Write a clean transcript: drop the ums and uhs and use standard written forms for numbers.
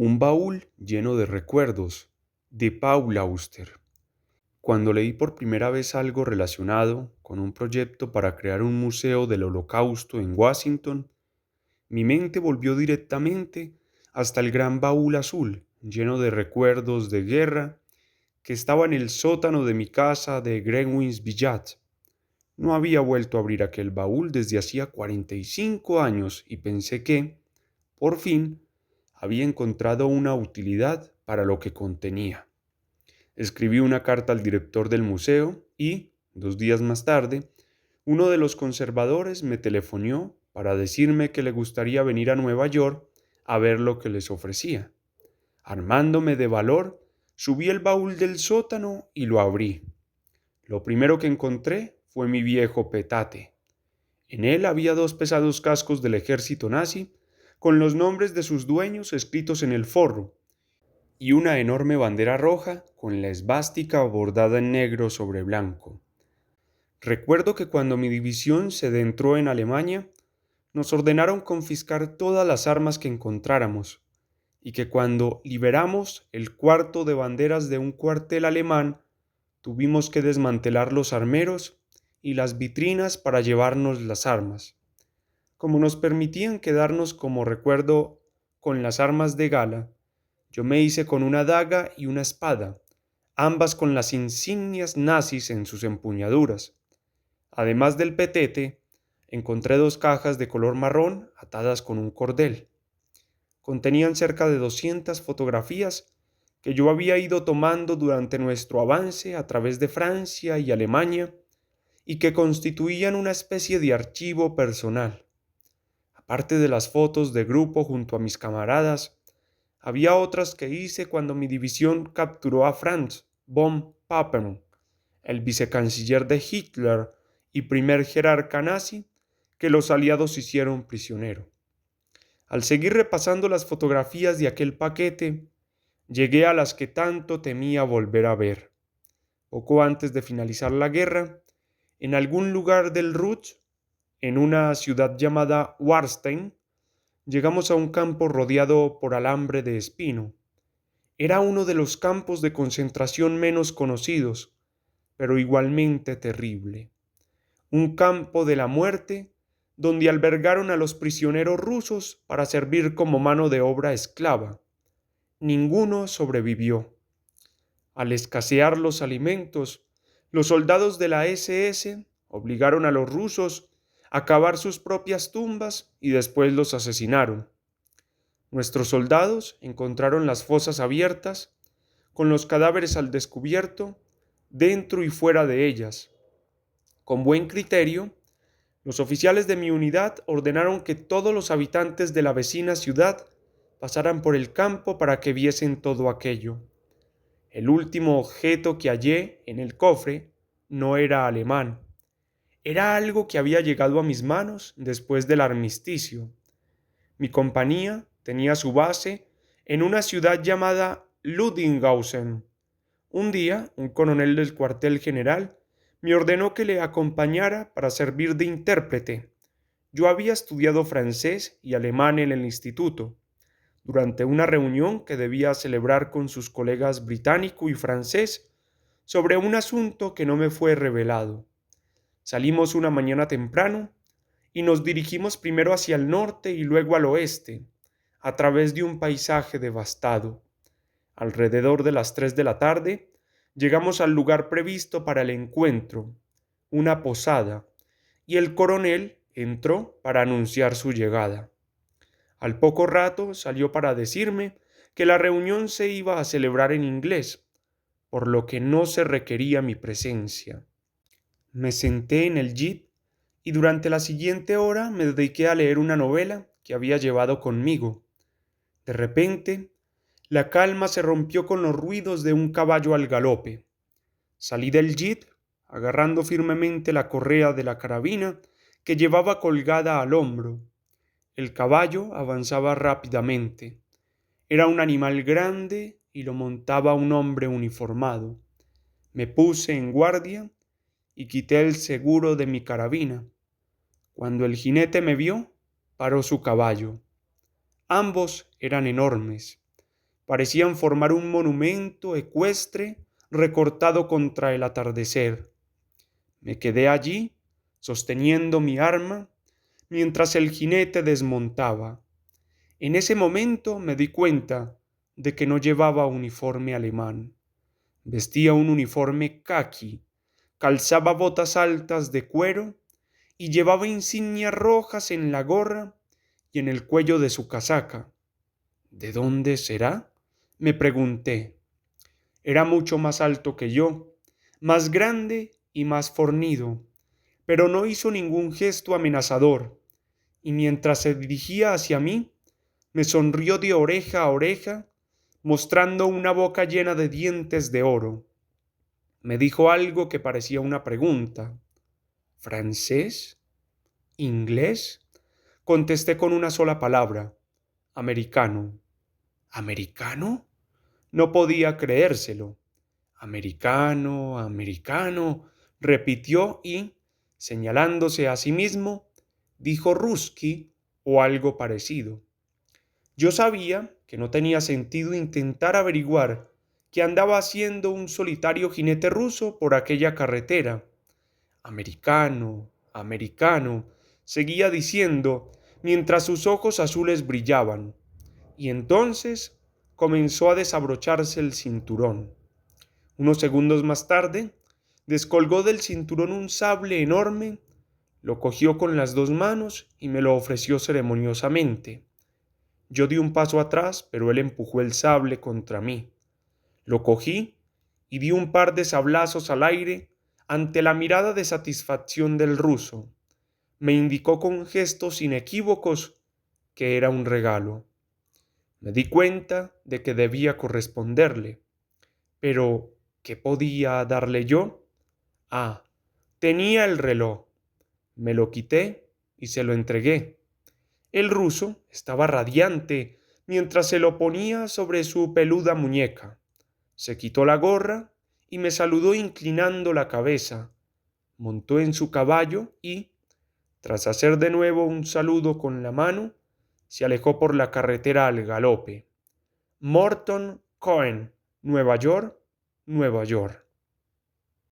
Un baúl lleno de recuerdos, de Paul Auster. Cuando leí por primera vez algo relacionado con un proyecto para crear un museo del Holocausto en Washington, mi mente volvió directamente hasta el gran baúl azul, lleno de recuerdos de guerra, que estaba en el sótano de mi casa de Greenwich Village. No había vuelto a abrir aquel baúl desde hacía 45 años y pensé que, por fin, había encontrado una utilidad para lo que contenía. Escribí una carta al director del museo y, 2 días más tarde, uno de los conservadores me telefonió para decirme que le gustaría venir a Nueva York a ver lo que les ofrecía. Armándome de valor, subí el baúl del sótano y lo abrí. Lo primero que encontré fue mi viejo petate. En él había 2 pesados cascos del ejército nazi, con los nombres de sus dueños escritos en el forro, y una enorme bandera roja con la esvástica bordada en negro sobre blanco. Recuerdo que cuando mi división se adentró en Alemania, nos ordenaron confiscar todas las armas que encontráramos, y que cuando liberamos el cuarto de banderas de un cuartel alemán, tuvimos que desmantelar los armeros y las vitrinas para llevarnos las armas. Como nos permitían quedarnos como recuerdo con las armas de gala, yo me hice con una daga y una espada, ambas con las insignias nazis en sus empuñaduras. Además del petete, encontré 2 cajas de color marrón atadas con un cordel. Contenían cerca de 200 fotografías que yo había ido tomando durante nuestro avance a través de Francia y Alemania y que constituían una especie de archivo personal. Aparte de las fotos de grupo junto a mis camaradas, había otras que hice cuando mi división capturó a Franz von Papen, el vicecanciller de Hitler y primer jerarca nazi que los aliados hicieron prisionero. Al seguir repasando las fotografías de aquel paquete, llegué a las que tanto temía volver a ver. Poco antes de finalizar la guerra, en algún lugar del Ruhr, en una ciudad llamada Warstein, llegamos a un campo rodeado por alambre de espino. Era uno de los campos de concentración menos conocidos, pero igualmente terrible. Un campo de la muerte donde albergaron a los prisioneros rusos para servir como mano de obra esclava. Ninguno sobrevivió. Al escasear los alimentos, los soldados de la SS obligaron a los rusos a cavar sus propias tumbas y después los asesinaron. Nuestros soldados encontraron las fosas abiertas, con los cadáveres al descubierto, dentro y fuera de ellas. Con buen criterio, los oficiales de mi unidad ordenaron que todos los habitantes de la vecina ciudad pasaran por el campo para que viesen todo aquello. El último objeto que hallé en el cofre no era alemán. Era algo que había llegado a mis manos después del armisticio. Mi compañía tenía su base en una ciudad llamada Ludinghausen. Un día, un coronel del cuartel general me ordenó que le acompañara para servir de intérprete. Yo había estudiado francés y alemán en el instituto. Durante una reunión que debía celebrar con sus colegas británico y francés sobre un asunto que no me fue revelado. Salimos una mañana temprano y nos dirigimos primero hacia el norte y luego al oeste, a través de un paisaje devastado. Alrededor de las 3 de la tarde, llegamos al lugar previsto para el encuentro, una posada, y el coronel entró para anunciar su llegada. Al poco rato salió para decirme que la reunión se iba a celebrar en inglés, por lo que no se requería mi presencia. Me senté en el jeep y durante la siguiente hora me dediqué a leer una novela que había llevado conmigo. De repente, la calma se rompió con los ruidos de un caballo al galope. Salí del jeep, agarrando firmemente la correa de la carabina que llevaba colgada al hombro. El caballo avanzaba rápidamente. Era un animal grande y lo montaba un hombre uniformado. Me puse en guardia y quité el seguro de mi carabina. Cuando el jinete me vio, paró su caballo. Ambos eran enormes. Parecían formar un monumento ecuestre recortado contra el atardecer. Me quedé allí, sosteniendo mi arma, mientras el jinete desmontaba. En ese momento me di cuenta de que no llevaba uniforme alemán. Vestía un uniforme caqui, calzaba botas altas de cuero y llevaba insignias rojas en la gorra y en el cuello de su casaca. ¿De dónde será?, me pregunté. Era mucho más alto que yo, más grande y más fornido, pero no hizo ningún gesto amenazador, y mientras se dirigía hacia mí, me sonrió de oreja a oreja, mostrando una boca llena de dientes de oro. Me dijo algo que parecía una pregunta. ¿Francés? ¿Inglés? Contesté con una sola palabra. Americano. ¿Americano? No podía creérselo. Americano, americano, repitió y, señalándose a sí mismo, dijo Ruski o algo parecido. Yo sabía que no tenía sentido intentar averiguar qué andaba haciendo un solitario jinete ruso por aquella carretera. Americano, americano, seguía diciendo mientras sus ojos azules brillaban, y entonces comenzó a desabrocharse el cinturón. Unos segundos más tarde, descolgó del cinturón un sable enorme, lo cogió con las dos manos y me lo ofreció ceremoniosamente. Yo di un paso atrás, pero él empujó el sable contra mí. Lo cogí y di un par de sablazos al aire ante la mirada de satisfacción del ruso. Me indicó con gestos inequívocos que era un regalo. Me di cuenta de que debía corresponderle. Pero, ¿qué podía darle yo? Ah, tenía el reloj. Me lo quité y se lo entregué. El ruso estaba radiante mientras se lo ponía sobre su peluda muñeca. Se quitó la gorra y me saludó inclinando la cabeza. Montó en su caballo y, tras hacer de nuevo un saludo con la mano, se alejó por la carretera al galope. Morton Cohen, Nueva York, Nueva York.